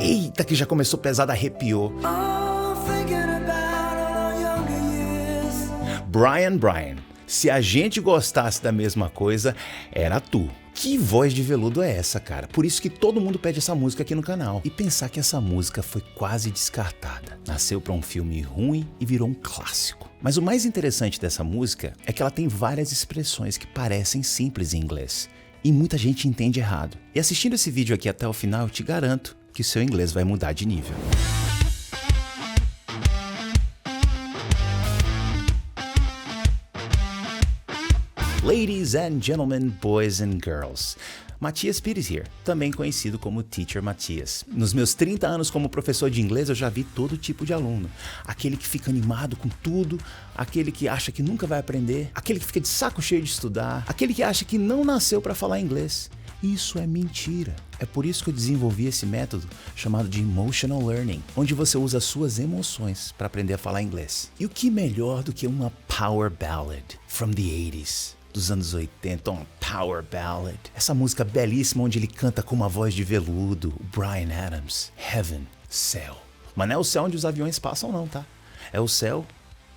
Eita, que já começou pesado, arrepiou. Brian, se a gente gostasse da mesma coisa, era tu. Que voz de veludo é essa, cara? Por isso que todo mundo pede essa música aqui no canal. E pensar que essa música foi quase descartada. Nasceu pra um filme ruim e virou um clássico. Mas o mais interessante dessa música é que ela tem várias expressões que parecem simples em inglês. E muita gente entende errado. E assistindo esse vídeo aqui até o final, eu te garanto que o seu inglês vai mudar de nível. Ladies and gentlemen, boys and girls. Matias Pires here, também conhecido como Teacher Matias. Nos meus 30 anos como professor de inglês, eu já vi todo tipo de aluno. Aquele que fica animado com tudo, aquele que acha que nunca vai aprender, aquele que fica de saco cheio de estudar, aquele que acha que não nasceu para falar inglês. Isso é mentira. É por isso que eu desenvolvi esse método chamado de Emotional Learning, onde você usa suas emoções para aprender a falar inglês. E o que melhor do que uma Power Ballad from the 80s? Dos anos 80, uma Power Ballad. Essa música belíssima onde ele canta com uma voz de veludo, o Bryan Adams. Heaven, céu. Mas não é o céu onde os aviões passam não, tá? É o céu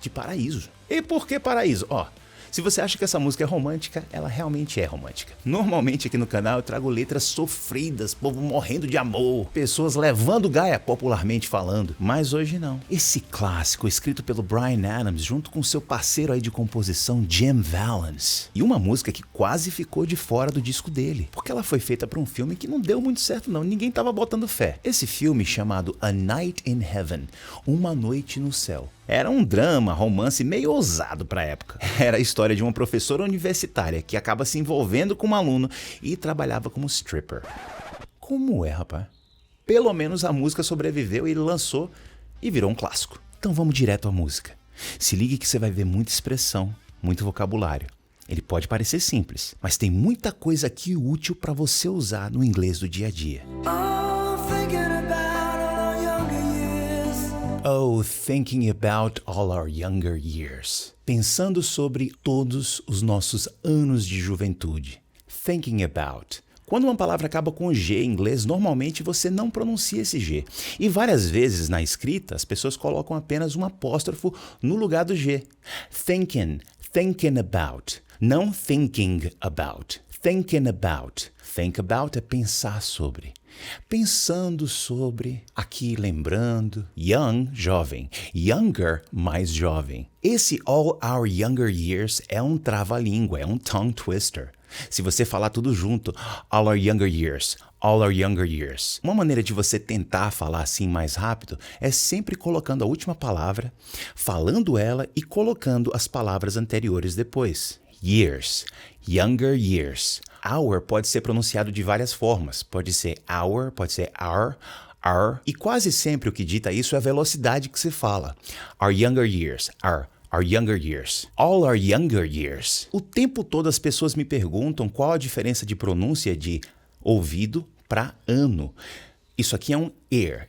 de paraíso. E por que paraíso? Ó, se você acha que essa música é romântica, ela realmente é romântica. Normalmente aqui no canal eu trago letras sofridas, povo morrendo de amor, pessoas levando gaia, popularmente falando. Mas hoje não. Esse clássico, escrito pelo Bryan Adams, junto com seu parceiro aí de composição, Jim Vallance. E uma música que quase ficou de fora do disco dele, porque ela foi feita para um filme que não deu muito certo não, ninguém tava botando fé. Esse filme chamado A Night in Heaven, Uma Noite no Céu. Era um drama, romance meio ousado pra época. Era a história de uma professora universitária que acaba se envolvendo com um aluno e trabalhava como stripper. Como é, rapaz? Pelo menos a música sobreviveu e ele lançou e virou um clássico. Então vamos direto à música. Se ligue que você vai ver muita expressão, muito vocabulário. Ele pode parecer simples, mas tem muita coisa aqui útil pra você usar no inglês do dia a dia. Oh, thinking about all our younger years. Pensando sobre todos os nossos anos de juventude. Thinking about. Quando uma palavra acaba com G em inglês, normalmente você não pronuncia esse G. E várias vezes na escrita, as pessoas colocam apenas um apóstrofo no lugar do G. Thinking about. Não thinking about. Thinking about. Think about é pensar sobre. Pensando sobre, aqui lembrando, young, jovem, younger, mais jovem. Esse all our younger years é um trava-língua, é um tongue twister. Se você falar tudo junto, all our younger years, all our younger years. Uma maneira de você tentar falar assim mais rápido é sempre colocando a última palavra, falando ela e colocando as palavras anteriores depois. Years, younger years. Our pode ser pronunciado de várias formas. Pode ser our, pode ser our. E quase sempre o que dita isso é a velocidade que se fala. Our younger years, our younger years. All our younger years. O tempo todo as pessoas me perguntam qual a diferença de pronúncia de ouvido para ano. Isso aqui é um ear.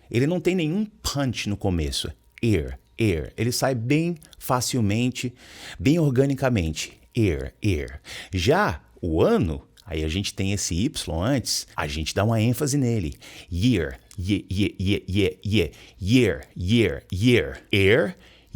Ele não tem nenhum punch no começo. Ear. Ele sai bem facilmente, bem organicamente. Ear. Já o ano, aí a gente tem esse Y antes, a gente dá uma ênfase nele. Year.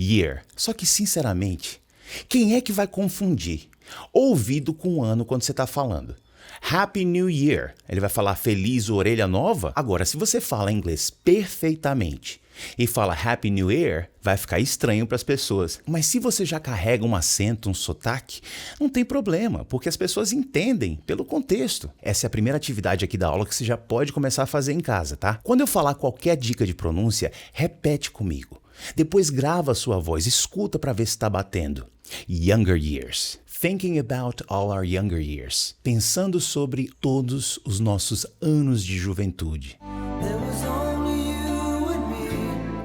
Year. Só que, sinceramente, quem é que vai confundir ouvido com ano quando você está falando? Happy New Year. Ele vai falar feliz orelha nova? Agora, se você fala inglês perfeitamente e fala Happy New Year, vai ficar estranho para as pessoas. Mas se você já carrega um acento, um sotaque, não tem problema, porque as pessoas entendem pelo contexto. Essa é a primeira atividade aqui da aula que você já pode começar a fazer em casa, tá? Quando eu falar qualquer dica de pronúncia, repete comigo. Depois grava a sua voz, escuta para ver se está batendo. Younger years. Thinking about all our younger years. Pensando sobre todos os nossos anos de juventude.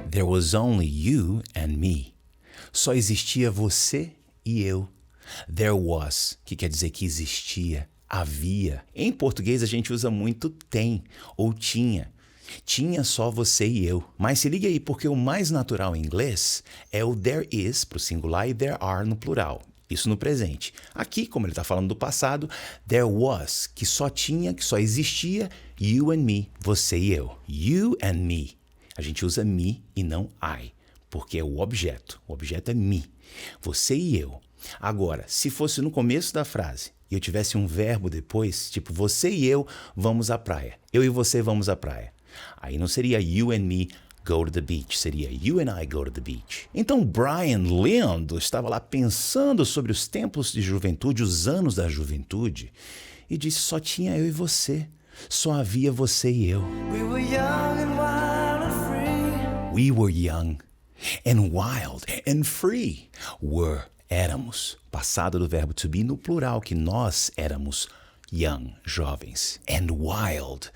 There was only you and me. Só existia você e eu. There was, que quer dizer que existia, havia. Em português a gente usa muito tem ou tinha. Tinha só você e eu. Mas se liga aí, porque o mais natural em inglês é o there is pro singular e there are no plural. Isso no presente. Aqui, como ele está falando do passado, there was, que só existia, you and me, você e eu. You and me. A gente usa me e não I, porque é o objeto. O objeto é me. Você e eu. Agora, se fosse no começo da frase e eu tivesse um verbo depois, tipo você e eu vamos à praia. Eu e você vamos à praia. Aí não seria you and me go to the beach, seria you and I go to the beach. Então Brian lendo estava lá pensando sobre os tempos de juventude, os anos da juventude, e disse: só tinha eu e você, só havia você e eu. We were young and wild and free. We were young and wild and free. Were, éramos. Passado do verbo to be no plural, que nós éramos young, jovens, and wild.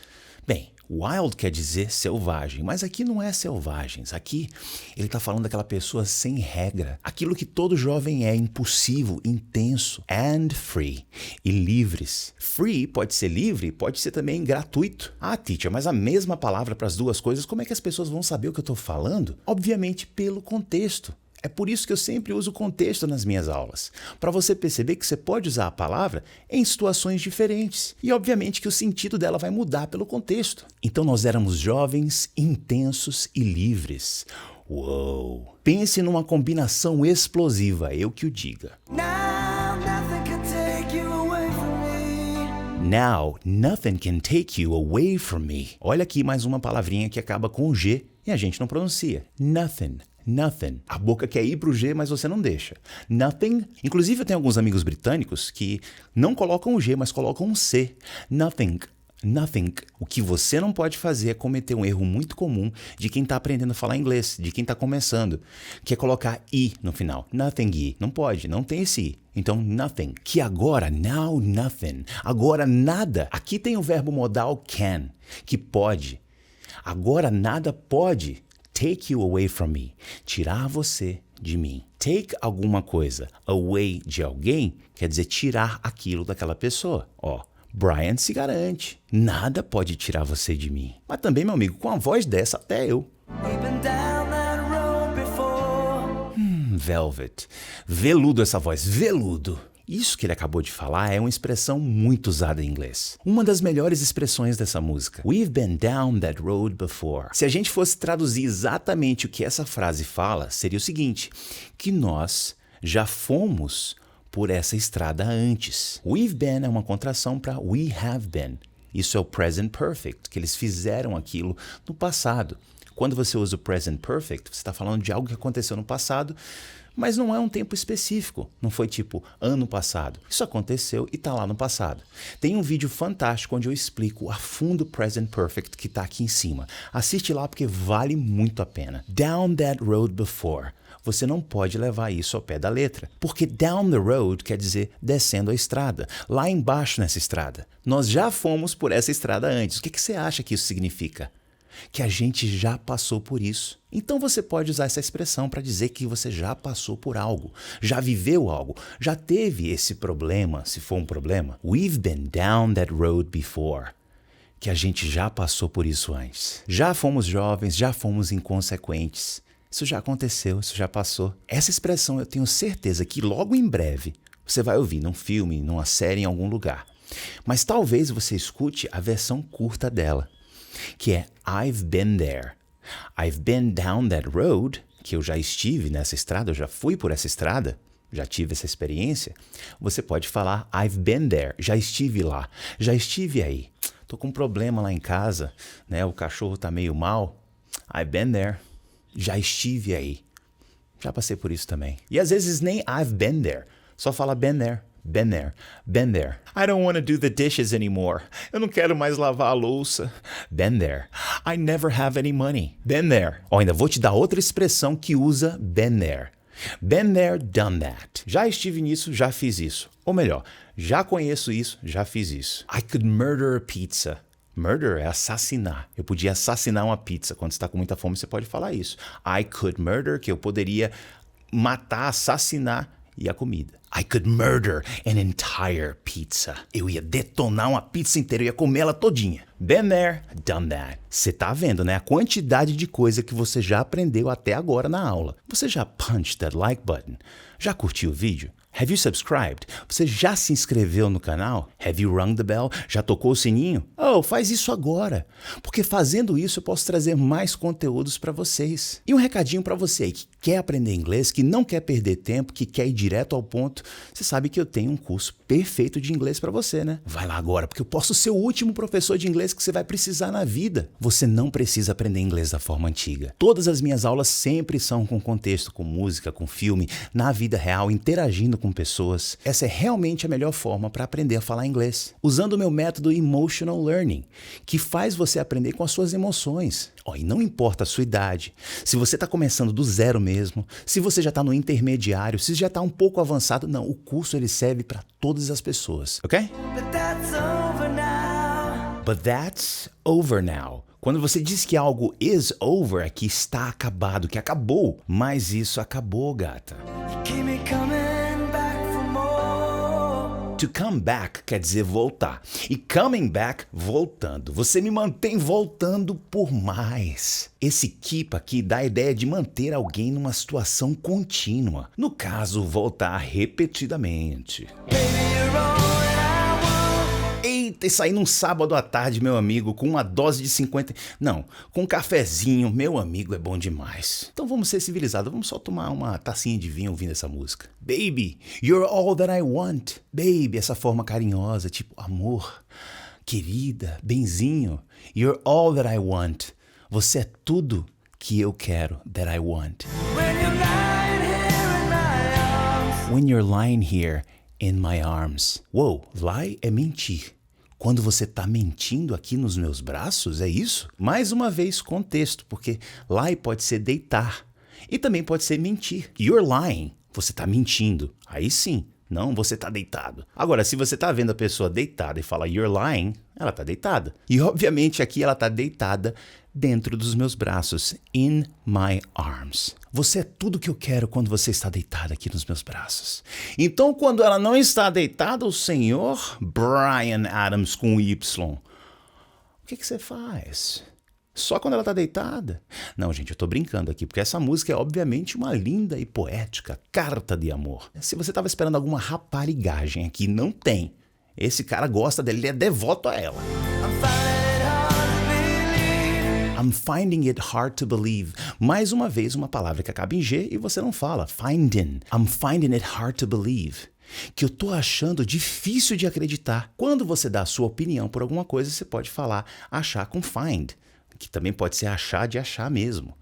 Bem, wild quer dizer selvagem, mas aqui não é selvagens. Aqui ele está falando daquela pessoa sem regra. Aquilo que todo jovem é, impulsivo, intenso. And free, e livres. Free pode ser livre, pode ser também gratuito. Ah, teacher, mas a mesma palavra para as duas coisas, como é que as pessoas vão saber o que eu estou falando? Obviamente pelo contexto. É por isso que eu sempre uso contexto nas minhas aulas, para você perceber que você pode usar a palavra em situações diferentes e obviamente que o sentido dela vai mudar pelo contexto. Então nós éramos jovens, intensos e livres. Uou! Pense numa combinação explosiva, eu que o diga. Now nothing can take you away from me. Now, nothing can take you away from me. Olha aqui mais uma palavrinha que acaba com o G e a gente não pronuncia. Nothing. Nothing. A boca quer ir pro G, mas você não deixa. Nothing. Inclusive, eu tenho alguns amigos britânicos que não colocam o G, mas colocam um C. Nothing. Nothing. O que você não pode fazer é cometer um erro muito comum de quem está aprendendo a falar inglês, de quem está começando, que é colocar I no final. Nothing I. Não pode, não tem esse I. Então, nothing. Que agora, now nothing. Agora nada. Aqui tem o verbo modal can, que pode. Agora nada pode take you away from me. Tirar você de mim. Take alguma coisa away de alguém quer dizer tirar aquilo daquela pessoa. Ó, Brian se garante. Nada pode tirar você de mim. Mas também, meu amigo, com a voz dessa, até eu. We've been down that road before. Velvet. Veludo essa voz, veludo. Isso que ele acabou de falar é uma expressão muito usada em inglês. Uma das melhores expressões dessa música. We've been down that road before. Se a gente fosse traduzir exatamente o que essa frase fala, seria o seguinte, que nós já fomos por essa estrada antes. We've been é uma contração para we have been. Isso é o present perfect, que eles fizeram aquilo no passado. Quando você usa o present perfect, você está falando de algo que aconteceu no passado, mas não é um tempo específico. Não foi tipo ano passado. Isso aconteceu e está lá no passado. Tem um vídeo fantástico onde eu explico a fundo o present perfect que está aqui em cima. Assiste lá porque vale muito a pena. Down that road before. Você não pode levar isso ao pé da letra. Porque down the road quer dizer descendo a estrada. Lá embaixo nessa estrada. Nós já fomos por essa estrada antes. O que você acha que isso significa? Que a gente já passou por isso. Então você pode usar essa expressão para dizer que você já passou por algo, já viveu algo, já teve esse problema, se for um problema. We've been down that road before. Que a gente já passou por isso antes. Já fomos jovens, já fomos inconsequentes. Isso já aconteceu, isso já passou. Essa expressão eu tenho certeza que logo em breve você vai ouvir num filme, numa série, em algum lugar. Mas talvez você escute a versão curta dela, que é I've been there. I've been down that road, que eu já estive nessa estrada, eu já fui por essa estrada, já tive essa experiência. Você pode falar I've been there, já estive lá, já estive aí. Tô com um problema lá em casa, né? O cachorro tá meio mal. I've been there, já estive aí. Já passei por isso também. E às vezes nem I've been there, só fala been there. Been there, been there. I don't want to do the dishes anymore. Eu não quero mais lavar a louça. Been there. I never have any money. Been there. Ó, ainda vou te dar outra expressão que usa been there. Been there, done that. Já estive nisso, já fiz isso. Ou melhor, já conheço isso, já fiz isso. I could murder a pizza. Murder é assassinar. Eu podia assassinar uma pizza. Quando você está com muita fome, você pode falar isso. I could murder, que eu poderia matar, assassinar e a comida. I could murder an entire pizza. Eu ia detonar uma pizza inteira, eu ia comer ela todinha. Been there, done that. Você tá vendo, né? A quantidade de coisa que você já aprendeu até agora na aula. Você já punched that like button? Já curtiu o vídeo? Have you subscribed? Você já se inscreveu no canal? Have you rung the bell? Já tocou o sininho? Oh, faz isso agora, porque fazendo isso eu posso trazer mais conteúdos para vocês. E um recadinho para você aí que quer aprender inglês, que não quer perder tempo, que quer ir direto ao ponto. Você sabe que eu tenho um curso perfeito de inglês para você, né? Vai lá agora, porque eu posso ser o último professor de inglês que você vai precisar na vida. Você não precisa aprender inglês da forma antiga. Todas as minhas aulas sempre são com contexto, com música, com filme, na vida real, interagindo com pessoas. Essa é realmente a melhor forma para aprender a falar inglês. Usando o meu método Emotional Learning, que faz você aprender com as suas emoções. E não importa a sua idade, se você está começando do zero mesmo, se você já está no intermediário, se já está um pouco avançado, não, o curso ele serve para todas as pessoas, ok? But that's over now. But that's over now. Quando você diz que algo is over, é que está acabado, que acabou. Mas isso acabou, gata. You keep me coming back for more. To come back quer dizer voltar. E coming back, voltando. Você me mantém voltando por mais. Esse keep aqui dá a ideia de manter alguém numa situação contínua. No caso, voltar repetidamente. Baby, you're all that I want. Eita, e sair num sábado à tarde, meu amigo, com uma dose de 50... Não, com um cafezinho, meu amigo, é bom demais. Então vamos ser civilizados, vamos só tomar uma tacinha de vinho ouvindo essa música. Baby, you're all that I want. Baby, essa forma carinhosa, tipo amor, querida, benzinho. You're all that I want. Você é tudo que eu quero, that I want. When you're lying here in my arms. When you're lying here in my arms. Uou, lie é mentir. Quando você está mentindo aqui nos meus braços, é isso? Mais uma vez, contexto, porque lie pode ser deitar e também pode ser mentir. You're lying, você está mentindo. Aí sim, não, você está deitado. Agora, se você está vendo a pessoa deitada e fala you're lying, ela está deitada. E obviamente aqui ela está deitada dentro dos meus braços, in my arms. Você é tudo que eu quero quando você está deitada aqui nos meus braços. Então, quando ela não está deitada, o senhor Bryan Adams com Y, o que você faz? Só quando ela está deitada? Não, gente, eu tô brincando aqui, porque essa música é obviamente uma linda e poética carta de amor. Se você estava esperando alguma raparigagem aqui, não tem. Esse cara gosta dele, ele é devoto a ela. I'm finding it hard to believe. Mais uma vez, uma palavra que acaba em G e você não fala. Finding. I'm finding it hard to believe. Que eu tô achando difícil de acreditar. Quando você dá a sua opinião por alguma coisa, você pode falar achar com find, que também pode ser achar de achar mesmo.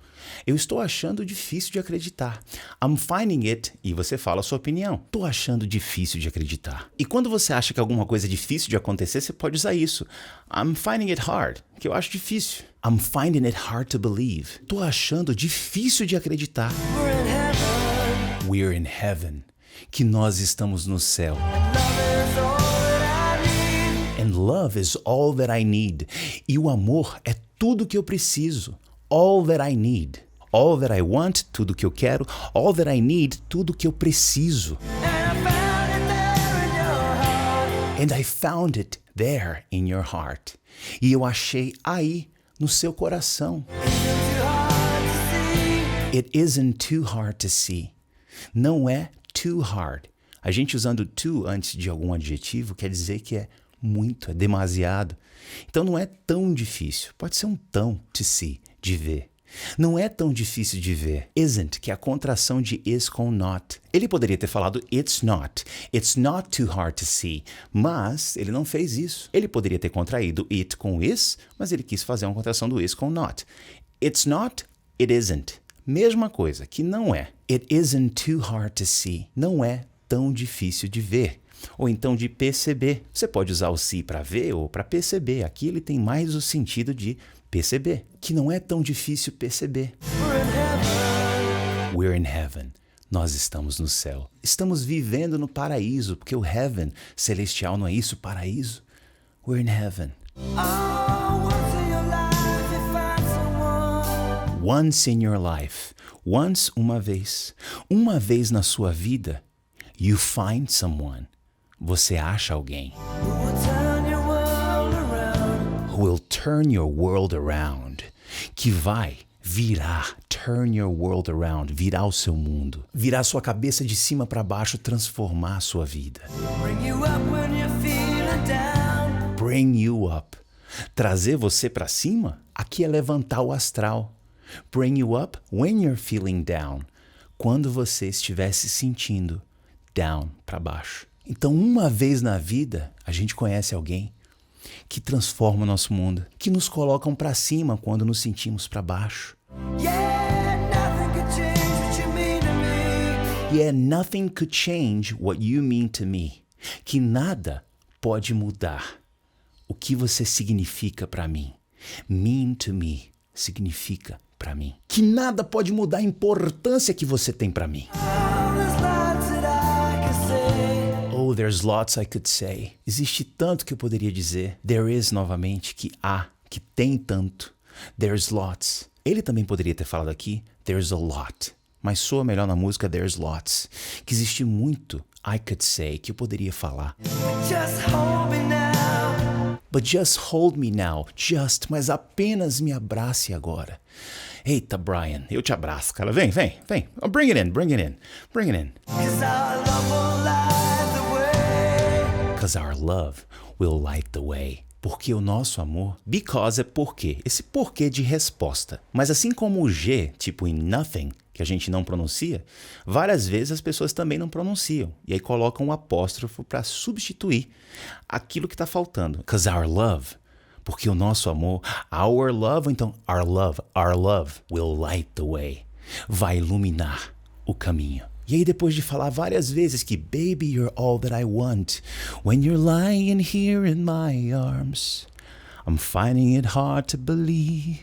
Eu estou achando difícil de acreditar. I'm finding it, e você fala a sua opinião. Tô achando difícil de acreditar. E quando você acha que alguma coisa é difícil de acontecer, você pode usar isso. I'm finding it hard, que eu acho difícil. I'm finding it hard to believe. Tô achando difícil de acreditar. We're in heaven. We're in heaven. Que nós estamos no céu. Love is all that I need. And love is all that I need. E o amor é tudo que eu preciso. All that I need. All that I want, tudo que eu quero. All that I need, tudo que eu preciso. And I found it there in your heart. And I found it there in your heart. E eu achei aí, no seu coração. Isn't too hard to see. It isn't too hard to see. Não é too hard. A gente usando too antes de algum adjetivo quer dizer que é muito, é demasiado. Então não é tão difícil. Pode ser um tão to see, de ver. Não é tão difícil de ver. Isn't, que é a contração de is com not. Ele poderia ter falado it's not. It's not too hard to see. Mas ele não fez isso. Ele poderia ter contraído it com is, mas ele quis fazer uma contração do is com not. It's not, it isn't. Mesma coisa, que não é. It isn't too hard to see. Não é tão difícil de ver. Ou então de perceber. Você pode usar o see para ver ou para perceber. Aqui ele tem mais o sentido de perceber, que não é tão difícil perceber. We're in heaven. Nós estamos no céu. Estamos vivendo no paraíso, porque o heaven celestial não é isso, paraíso? We're in heaven. Oh, once in your life you find someone. Once in your life. Once, uma vez. Uma vez na sua vida, you find someone. Você acha alguém. Who will turn your world around. Who will turn your world around. Que vai Virar, turn your world around, virar o seu mundo. Virar sua cabeça de cima para baixo, transformar a sua vida. Bring you up when you're feeling down. Bring you up. Trazer você para cima, aqui é levantar o astral. Bring you up when you're feeling down. Quando você estiver se sentindo down, para baixo. Então, uma vez na vida, a gente conhece alguém que transforma o nosso mundo, que nos colocam para cima quando nos sentimos para baixo. Yeah, nothing could change what you mean to me. Yeah, nothing could change what you mean to me. Que nada pode mudar o que você significa para mim. Mean to me significa para mim. Que nada pode mudar a importância que você tem para mim. Oh, there's lots that I could say. Oh, there's lots I could say. Existe tanto que eu poderia dizer. There is, novamente, que há, que tem tanto. There's lots. Ele também poderia ter falado aqui, there's a lot. Mas soa melhor na música there's lots. Que existe muito I could say, que eu poderia falar. Just hold me now. But just hold me now. Just, mas apenas me abrace agora. Eita, Brian, eu te abraço, cara. Vem. Oh, bring it in. Cause our love will light the way. Because our love will light the way. Porque o nosso amor, because é porquê, esse porquê de resposta. Mas assim como o G, tipo em nothing, que a gente não pronuncia, várias vezes as pessoas também não pronunciam. E aí colocam um apóstrofo para substituir aquilo que está faltando. Because our love, porque o nosso amor, our love, ou então our love will light the way. Vai iluminar o caminho. E aí depois de falar várias vezes que baby, you're all that I want, when you're lying here in my arms, I'm finding it hard to believe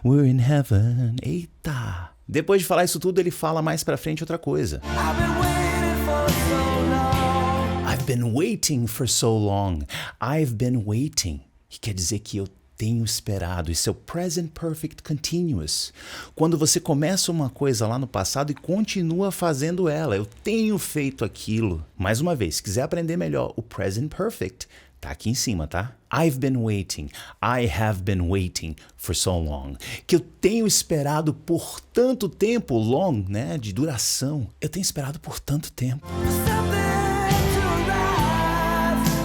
we're in heaven. Eita! Depois de falar isso tudo, ele fala mais pra frente outra coisa. I've been waiting for so long. I've been waiting for so long. I've been waiting. Que quer dizer que eu tenho esperado. Isso é o present perfect continuous. Quando você começa uma coisa lá no passado e continua fazendo ela. Eu tenho feito aquilo. Mais uma vez, se quiser aprender melhor o present perfect, tá aqui em cima, tá? I've been waiting. I have been waiting for so long. Que eu tenho esperado por tanto tempo. Long, né? De duração. Eu tenho esperado por tanto tempo.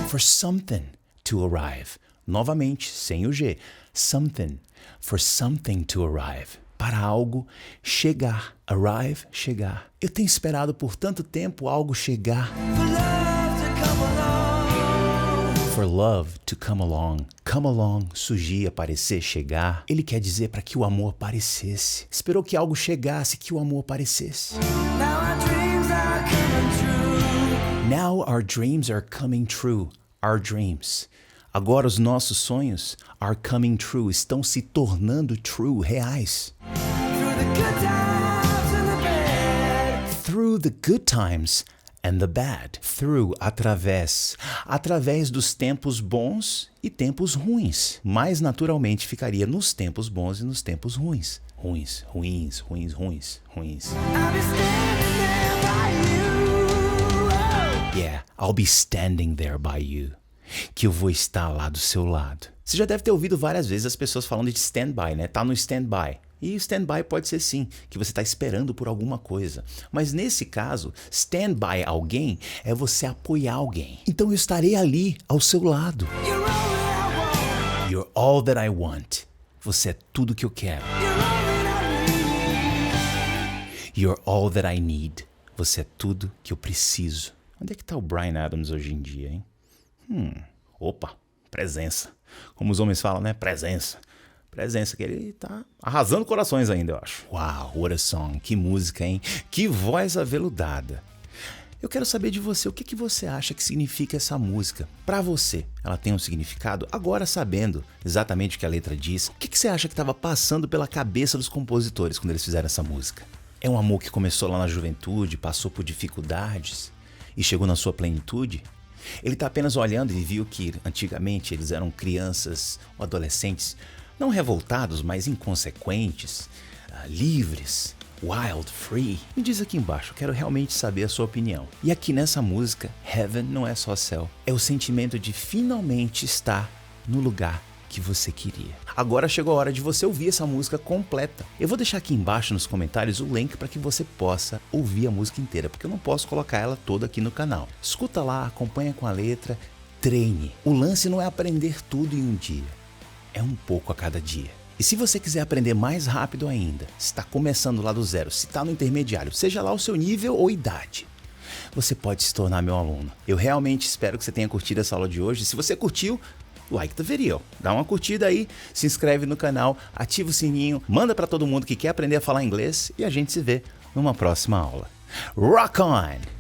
For something to arrive. Novamente, sem o G. Something. For something to arrive. Para algo chegar. Arrive, chegar. Eu tenho esperado por tanto tempo algo chegar. For love to come along. Come along, surgir, aparecer, chegar. Ele quer dizer para que o amor aparecesse. Esperou que algo chegasse, que o amor aparecesse. Now our dreams are coming true. Now our dreams are coming true. Our dreams. Agora os nossos sonhos are coming true, estão se tornando true, reais. Through the good times and the bad. Through the good times and the bad. Through, através dos tempos bons e tempos ruins. Mais naturalmente ficaria nos tempos bons e nos tempos ruins. Ruins. I'll be standing there by you. Yeah, I'll be standing there by you. Que eu vou estar lá do seu lado. Você já deve ter ouvido várias vezes as pessoas falando de stand-by, né? Tá no stand-by. E o stand-by pode ser sim, que você está esperando por alguma coisa. Mas nesse caso, stand-by alguém é você apoiar alguém. Então eu estarei ali, ao seu lado. You're all that I want. You're all that I want. Você é tudo que eu quero. You're all that I need. You're all that I need. Você é tudo que eu preciso. Onde é que tá o Bryan Adams hoje em dia, hein? Opa, presença. Como os homens falam, né? Presença, que ele tá arrasando corações ainda, eu acho. Uau, what a song. Que música, hein? Que voz aveludada. Eu quero saber de você, o que você acha que significa essa música? Pra você, ela tem um significado? Agora sabendo exatamente o que a letra diz, o que você acha que estava passando pela cabeça dos compositores quando eles fizeram essa música? É um amor que começou lá na juventude, passou por dificuldades e chegou na sua plenitude? Ele está apenas olhando e viu que antigamente eles eram crianças ou adolescentes não revoltados, mas inconsequentes, livres, wild, free. Me diz aqui embaixo, eu quero realmente saber a sua opinião. E aqui nessa música, Heaven não é só céu, é o sentimento de finalmente estar no lugar que você queria. Agora chegou a hora de você ouvir essa música completa. Eu vou deixar aqui embaixo nos comentários o link para que você possa ouvir a música inteira, porque eu não posso colocar ela toda aqui no canal. Escuta lá, acompanha com a letra, treine. O lance não é aprender tudo em um dia, é um pouco a cada dia. E se você quiser aprender mais rápido ainda, se está começando lá do zero, se está no intermediário, seja lá o seu nível ou idade, você pode se tornar meu aluno. Eu realmente espero que você tenha curtido essa aula de hoje. Se você curtiu, like the video, dá uma curtida aí, se inscreve no canal, ativa o sininho, manda para todo mundo que quer aprender a falar inglês e a gente se vê numa próxima aula. Rock on!